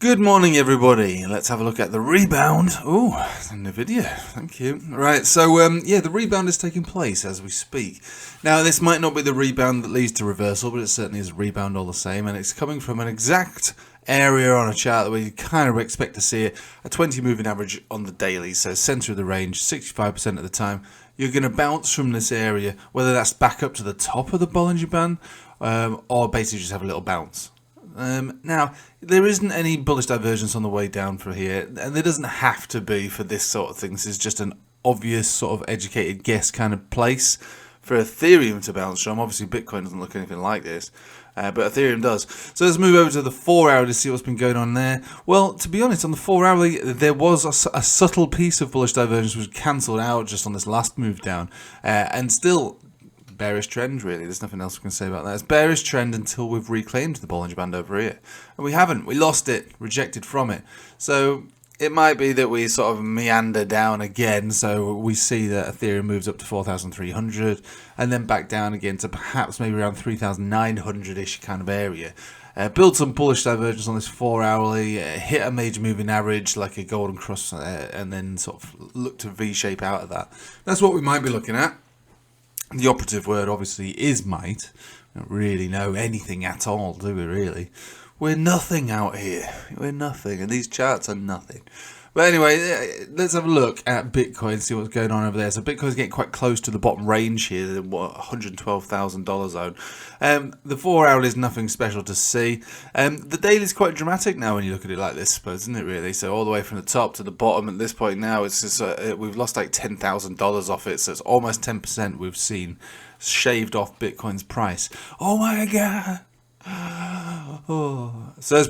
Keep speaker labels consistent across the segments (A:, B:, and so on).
A: Good morning, everybody. Let's have a look at the rebound. Oh, NVIDIA. Thank you. Right, so the rebound is taking place as we speak. Now, this might not be the rebound that leads to reversal, but it certainly is a rebound all the same, and it's coming from an exact area on a chart that we kind of expect to see it. A 20 moving average on the daily, so center of the range, 65% of the time. You're going to bounce from this area, whether that's back up to the top of the Bollinger Band, or basically just have a little bounce. Now, there isn't any bullish divergence on the way down from here, and there doesn't have to be for this sort of thing. This is just an obvious sort of educated guess kind of place for Ethereum to bounce from. Obviously, Bitcoin doesn't look anything like this, but Ethereum does. So let's move over to the 4-hour to see what's been going on there. Well, to be honest, on the 4-hourly, there was a subtle piece of bullish divergence which was cancelled out just on this last move down, and still bearish trend, really. There's nothing else we can say about that. It's bearish trend until we've reclaimed the Bollinger Band over here. And we haven't. We lost it, rejected from it. So it might be that we sort of meander down again. So we see that Ethereum moves up to 4,300 and then back down again to perhaps maybe around 3,900-ish kind of area. Build some bullish divergence on this 4-hourly, hit a major moving average like a golden cross, and then sort of look to V-shape out of that. That's what we might be looking at. The operative word obviously is might. We don't really know anything at all, do we really? We're nothing out here. We're nothing, and these charts are nothing. But anyway, let's have a look at Bitcoin, see what's going on over there. So Bitcoin's getting quite close to the bottom range here, the $112,000 zone. The 4-hour is nothing special to see. The daily is quite dramatic now when you look at it like this, I suppose, isn't it really? So all the way from the top to the bottom at this point now, it's just, we've lost like $10,000 off it, so it's almost 10% we've seen shaved off Bitcoin's price. Oh my God! Oh, so it's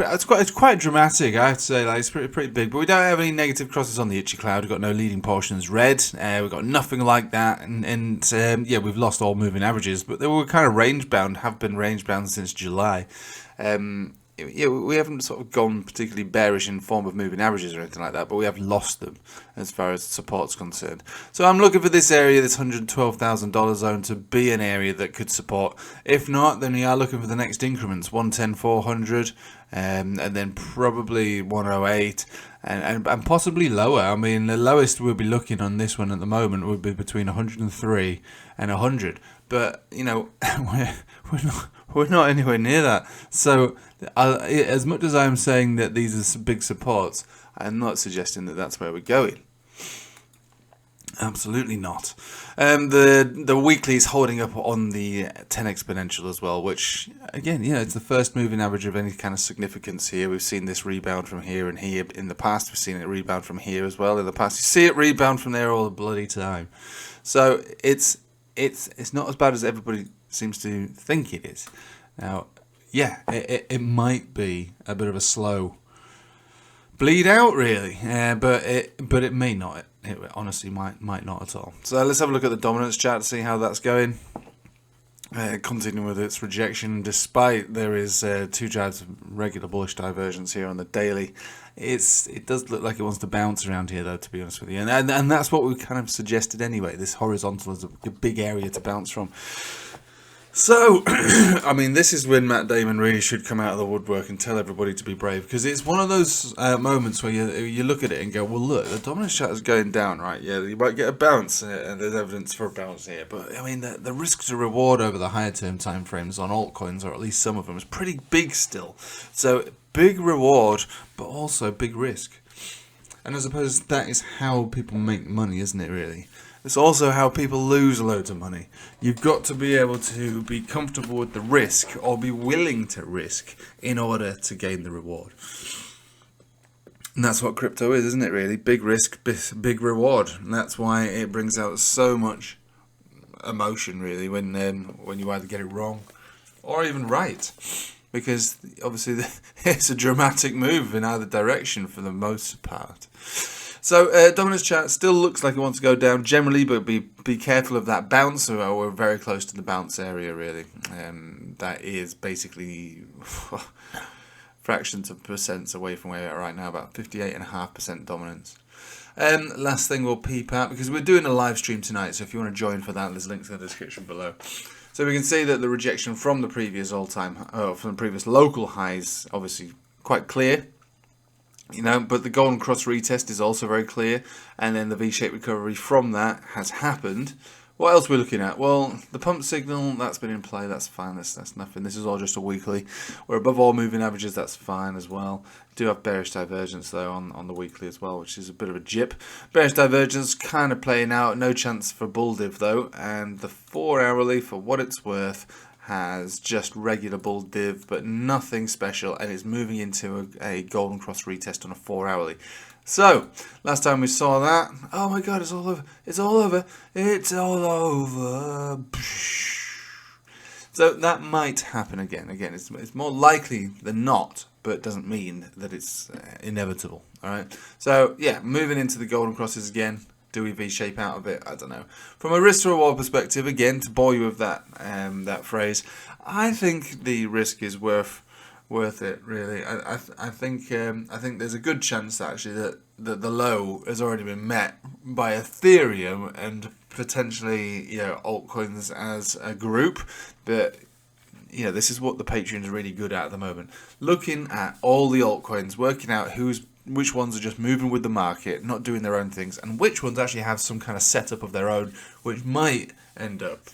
A: it's quite dramatic, I have to say. Like, it's pretty big, but we don't have any negative crosses on the Itchy Cloud. We've got no leading portions red. We've got nothing like that, and we've lost all moving averages, but they were kind of range bound. Have been range bound since July. We haven't sort of gone particularly bearish in form of moving averages or anything like that, but we have lost them as far as support's concerned. So I'm looking for this area, this $112,000 zone, to be an area that could support. If not, then we are looking for the next increments, 110, 400, and then probably 108, and possibly lower. I mean, the lowest we'll be looking on this one at the moment would be between 103 and 100. But, you know, we're not anywhere near that. So as much as I'm saying that these are big supports, I'm not suggesting that that's where we're going. Absolutely not. The weekly is holding up on the 10 exponential as well, which, again, it's the first moving average of any kind of significance here. We've seen this rebound from here and here in the past. We've seen it rebound from here as well in the past. You see it rebound from there all the bloody time. So it's not as bad as everybody seems to think it is. Now, it might be a bit of a slow bleed out, really, but it may not. It honestly might not at all. So let's have a look at the dominance chart to see how that's going. Continuing with its rejection, despite there is 2 charts of regular bullish divergence here on the daily. It does look like it wants to bounce around here, though, to be honest with you, and that's what we kind of suggested anyway. This horizontal is a big area to bounce from. So, I mean, this is when Matt Damon really should come out of the woodwork and tell everybody to be brave, because it's one of those moments where you look at it and go, well, look, the dominance chart is going down, right? Yeah, you might get a bounce, and there's evidence for a bounce here, but, I mean, the risk to reward over the higher term time frames on altcoins, or at least some of them, is pretty big still. So, big reward, but also big risk. And I suppose that is how people make money, isn't it, really? It's also how people lose loads of money. You've got to be able to be comfortable with the risk, or be willing to risk, in order to gain the reward. And that's what crypto is, isn't it, really? Big risk, big reward. And that's why it brings out so much emotion, really, when you either get it wrong or even right. Because, obviously, it's a dramatic move in either direction for the most part. So, dominance chart still looks like it wants to go down generally, but be careful of that bounce. We're very close to the bounce area, really. That is basically fractions of percents away from where we are right now, about 58.5% dominance. Last thing we'll peep out, because we're doing a live stream tonight, so if you want to join for that, there's links in the description below. So we can see that the rejection from the previous from the previous local highs, obviously quite clear. But the golden cross retest is also very clear, and then the V-shaped recovery from that has happened. What else are we looking at? Well, the pump signal, that's been in play, that's fine, that's nothing. This is all just a weekly. We're above all moving averages, that's fine as well. Do have bearish divergence though on the weekly as well, which is a bit of a jip. Bearish divergence kind of playing out, no chance for bull div though, and the 4 hourly, for what it's worth, has just regular bull div, but nothing special, and it's moving into a golden cross retest on a 4 hourly. So, last time we saw that, oh my god, it's all over, it's all over, it's all over. So that might happen again. Again, it's more likely than not, but it doesn't mean that it's inevitable. All right. So yeah, moving into the golden crosses again. Do we V-shape out of it? I don't know. From a risk to reward perspective, again, to bore you with that that phrase, I think the risk is worth it. Really, I think there's a good chance actually that the low has already been met by Ethereum and potentially altcoins as a group. But this is what the Patreon is really good at the moment. Looking at all the altcoins, working out which ones are just moving with the market, not doing their own things, and which ones actually have some kind of setup of their own, which might end up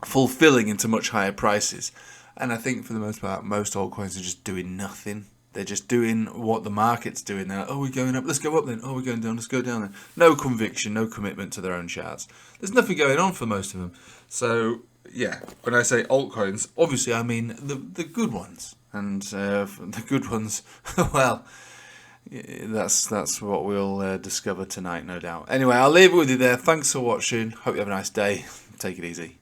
A: fulfilling into much higher prices. And I think for the most part, most altcoins are just doing nothing. They're just doing what the market's doing. They're like, oh, we're going up, let's go up then. Oh, we're going down, let's go down then. No conviction, no commitment to their own charts. There's nothing going on for most of them. So, yeah, when I say altcoins, obviously I mean the good ones. And the good ones, well, that's what we'll discover tonight, no doubt. Anyway, I'll leave it with you there. Thanks for watching. Hope you have a nice day. Take it easy.